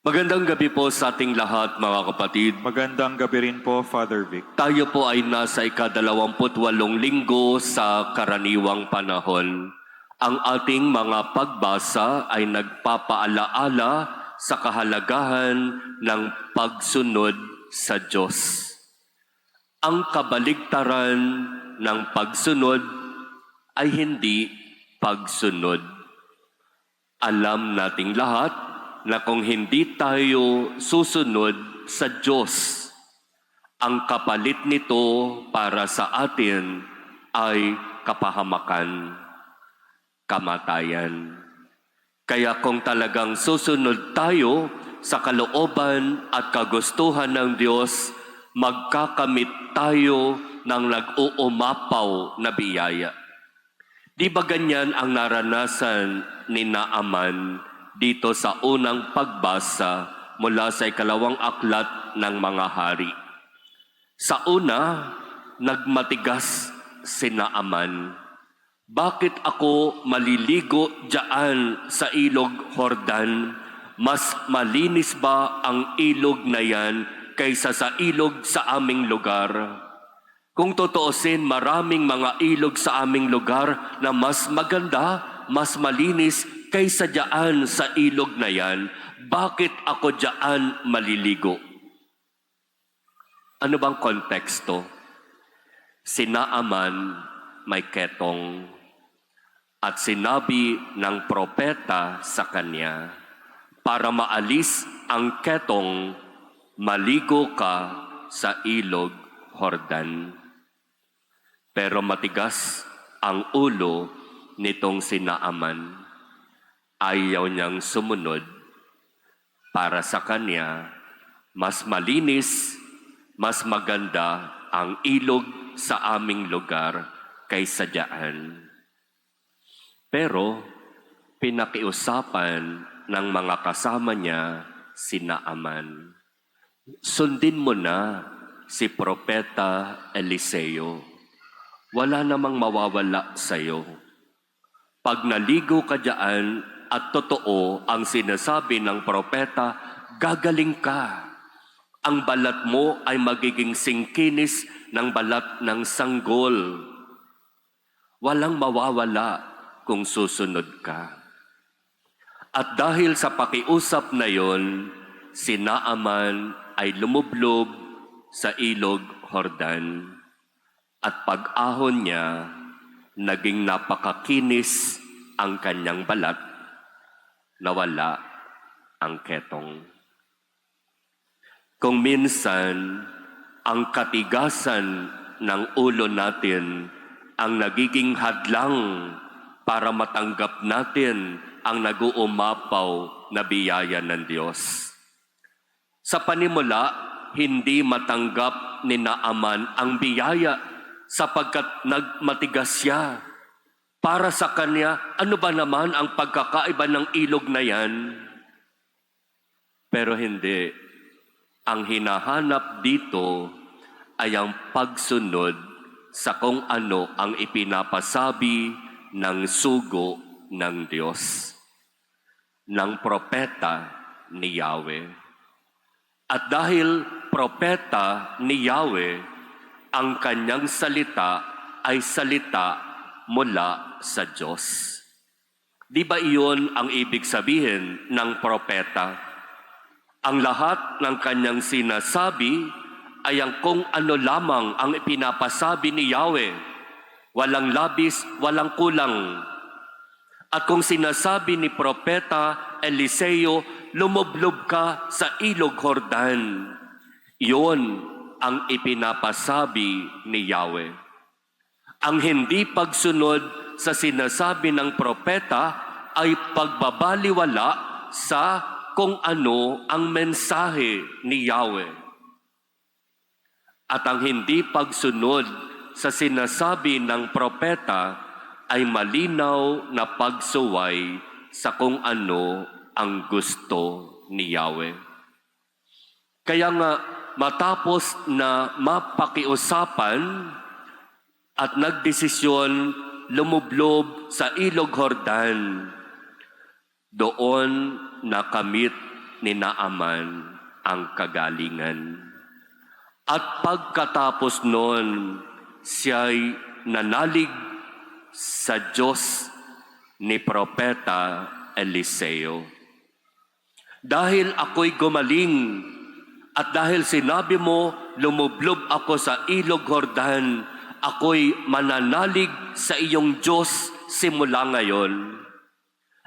Magandang gabi po sa ating lahat, mga kapatid. Magandang gabi rin po, Father Vic. Tayo po ay nasa ika-28 linggo sa karaniwang panahon. Ang ating mga pagbasa ay nagpapaalaala sa kahalagahan ng pagsunod sa Diyos. Ang kabaligtaran ng pagsunod ay hindi pagsunod. Alam nating lahat na kung hindi tayo susunod sa Diyos, ang kapalit nito para sa atin ay kapahamakan, kamatayan. Kaya kung talagang susunod tayo sa kalooban at kagustuhan ng Diyos, magkakamit tayo ng nag-uumapaw na biyaya. Di ba ganyan ang naranasan ni Naaman dito sa unang pagbasa mula sa 2 aklat ng mga hari? Sa una, nagmatigas si Naaman. Bakit ako maliligo diyan sa ilog Jordan? Mas malinis ba ang ilog na yan kaysa sa ilog sa aming lugar? Kung totoosin, maraming mga ilog sa aming lugar na mas maganda, mas malinis kaysa diyan sa ilog na yan. Bakit ako diyan maliligo? Ano bang konteksto? Si Naaman may ketong at sinabi ng propeta sa kanya, para maalis ang ketong, maligo ka sa ilog Jordan. Pero matigas ang ulo nitong si Naaman. Ayaw niyang sumunod. Para sa kanya, mas malinis, mas maganda ang ilog sa aming lugar kaysa diyan. Pero pinakiusapan ng mga kasama niya si Naaman. Sundin mo na si Propeta Eliseo. Wala namang mawawala sa iyo. Pag naligo ka diyan at totoo ang sinasabi ng propeta, gagaling ka. Ang balat mo ay magiging singkinis ng balat ng sanggol. Walang mawawala kung susunod ka. At dahil sa pakiusap na yon, si Naaman ay lumublob sa ilog Jordan. At pag-ahon niya, naging napakakinis ang kanyang balat, nawala ang ketong. Kung minsan, ang katigasan ng ulo natin ang nagiging hadlang para matanggap natin ang nag-uumapaw na biyaya ng Diyos. Sa panimula, hindi matanggap ni Naaman ang biyaya sapagkat nagmatigas siya. Para sa kanya, ano ba naman ang pagkakaiba ng ilog na yan? Pero hindi. Ang hinahanap dito ay ang pagsunod sa kung ano ang ipinapasabi ng sugo ng Diyos, ng propeta ni Yahweh. At dahil propeta ni Yahweh, ang kanyang salita ay salita mula sa Diyos. Di ba iyon ang ibig sabihin ng propeta? Ang lahat ng kanyang sinasabi ay ang kung ano lamang ang ipinapasabi ni Yahweh. Walang labis, walang kulang. At kung sinasabi ni Propeta Eliseo, lumublob ka sa ilog Jordan, iyon ang ipinapasabi ni Yahweh. Ang hindi pagsunod sa sinasabi ng propeta ay pagbabaliwala sa kung ano ang mensahe ni Yahweh. At ang hindi pagsunod sa sinasabi ng propeta ay malinaw na pagsuway sa kung ano ang gusto ni Yahweh. Kaya nga, matapos na mapakiusapan at nagdesisyon lumublob sa ilog Jordan, doon nakamit ni Naaman ang kagalingan. At pagkatapos noon, siya'y nanalig sa Diyos ni Propeta Eliseo. Dahil ako'y gumaling at dahil sinabi mo, lumublob ako sa ilog Jordan, ako'y mananalig sa iyong Diyos simula ngayon.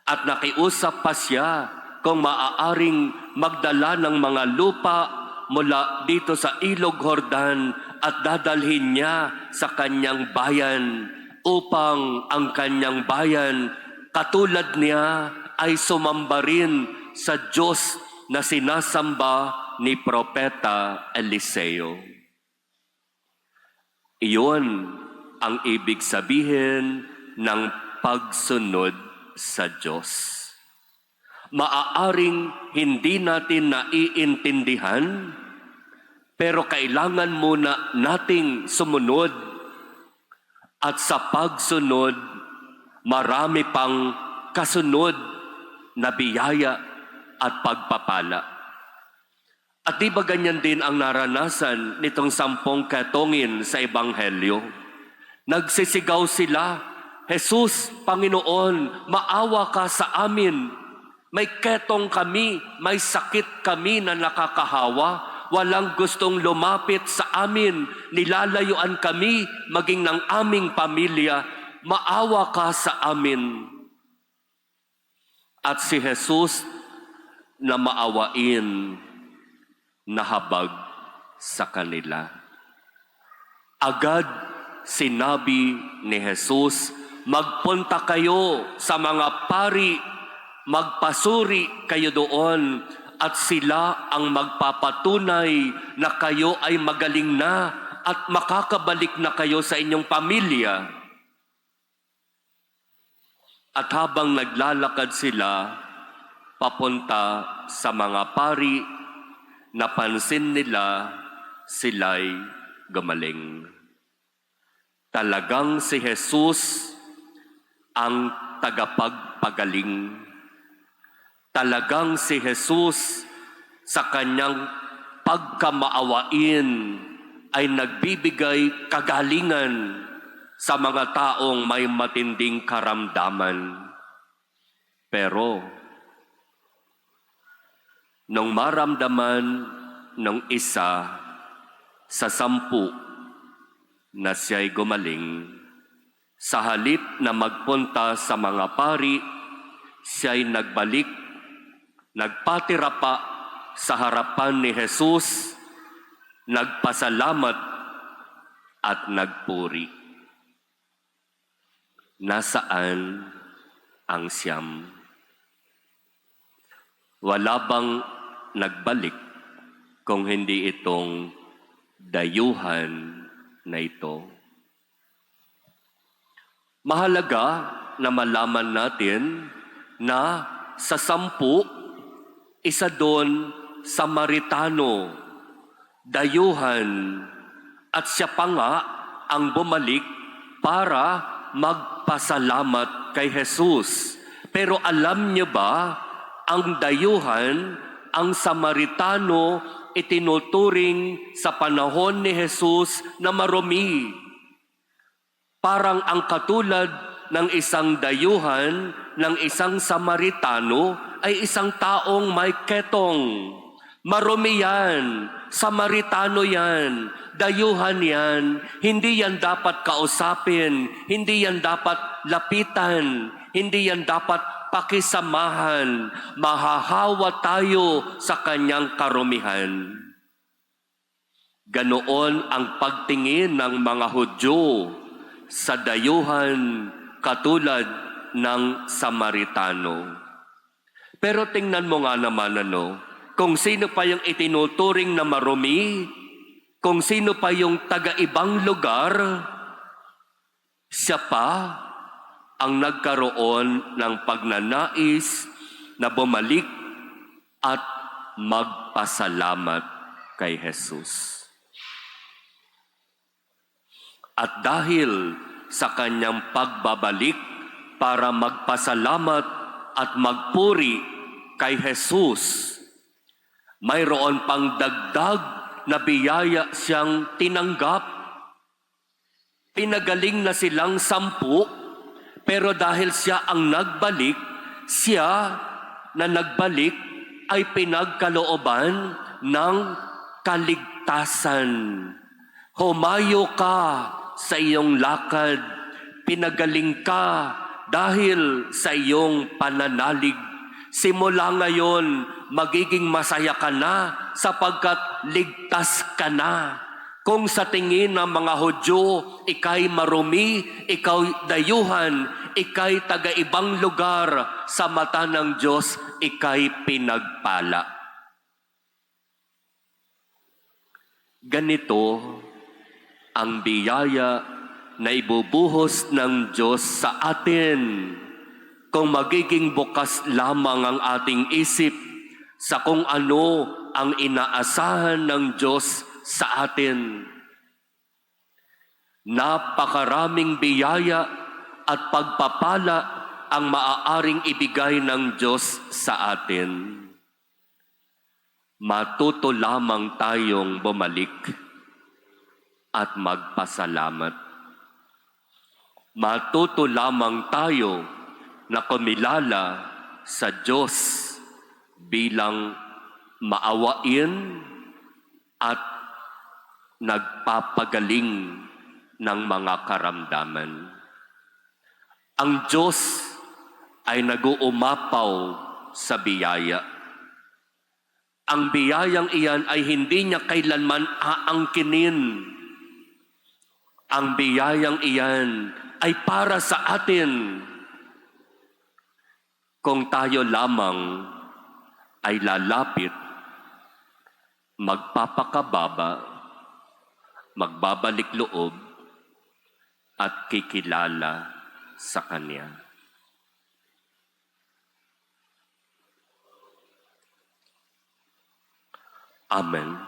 At nakiusap pa siya kung maaaring magdala ng mga lupa mula dito sa ilog Jordan at dadalhin niya sa kanyang bayan upang ang kanyang bayan katulad niya ay sumamba rin sa Diyos na sinasamba ni Propeta Eliseo. Iyon ang ibig sabihin ng pagsunod sa Diyos. Maaaring hindi natin naiintindihan, pero kailangan muna nating sumunod. At sa pagsunod, marami pang kasunod na biyaya at pagpapala. At di ba ganyan din ang naranasan nitong 10 ketongin sa Ebanghelyo? Nagsisigaw sila, Jesus, Panginoon, maawa ka sa amin. May ketong kami, may sakit kami na nakakahawa. Walang gustong lumapit sa amin. Nilalayuan kami, maging ng aming pamilya. Maawa ka sa amin. At si Jesus na maawain, nahabag sa kanila. Agad sinabi ni Jesus, magpunta kayo sa mga pari, magpasuri kayo doon, at sila ang magpapatunay na kayo ay magaling na at makakabalik na kayo sa inyong pamilya. At habang naglalakad sila papunta sa mga pari, napansin nila sila'y gumaling. Talagang si Jesus ang tagapagpagaling. Talagang si Jesus sa kanyang pagkamaawain ay nagbibigay kagalingan sa mga taong may matinding karamdaman. Pero nung maramdaman ng isa sa 10 na siya'y gumaling, sa halip na magpunta sa mga pari, siya'y nagbalik, nagpatira pa sa harapan ni Jesus, nagpasalamat at nagpuri. Nasaan ang siyam? Wala bang nagbalik kung hindi itong dayuhan na ito? Mahalaga na malaman natin na sa 10, isa doon Samaritano, dayuhan, at siya pa nga ang bumalik para magpasalamat kay Jesus. Pero alam niyo ba, ang dayuhan, ang Samaritano, itinuturing sa panahon ni Jesus na marumi. Parang ang katulad ng isang dayuhan, ng isang Samaritano, ay isang taong may ketong. Marumi yan, Samaritano yan, dayuhan yan, hindi yan dapat kausapin, hindi yan dapat lapitan, hindi yan dapat pakisamahan, mahahawa tayo sa kanyang karumihan. Ganoon ang pagtingin ng mga Hudyo sa dayuhan katulad ng Samaritano. Pero tingnan mo nga naman kung sino pa yung itinuturing na marumi, kung sino pa yung taga-ibang lugar, siya pa ang nagkaroon ng pagnanais na bumalik at magpasalamat kay Jesus. At dahil sa kanyang pagbabalik para magpasalamat at magpuri kay Jesus, Mayroon pang dagdag na biyaya siyang tinanggap. Pinagaling na silang 10, pero dahil siya ang nagbalik, siya na nagbalik ay pinagkalooban ng kaligtasan. Humayo ka sa iyong lakad, pinagaling ka dahil sa iyong pananalig. Simula ngayon, magiging masaya ka na sapagkat ligtas ka na. Kung sa tingin ng mga Hudyo, ikay marumi, ikaw dayuhan, ikay taga-ibang lugar, sa mata ng Diyos, ikay pinagpala. Ganito ang biyaya na ibubuhos ng Diyos sa atin kung magiging bukas lamang ang ating isip sa kung ano ang inaasahan ng Diyos sa atin. Napakaraming biyaya at pagpapala ang maaaring ibigay ng Diyos sa atin. Matuto lamang tayong bumalik at magpasalamat. Matuto lamang tayo na kumilala sa Diyos bilang maawain at nagpapagaling ng mga karamdaman. Ang Diyos ay nag-uumapaw sa biyaya. Ang biyayang iyan ay hindi niya kailanman aangkinin. Ang biyayang iyan ay para sa atin. Kung tayo lamang ay lalapit, magpapakababa, magbabalik loob, at kikilala sa Kanya. Amen.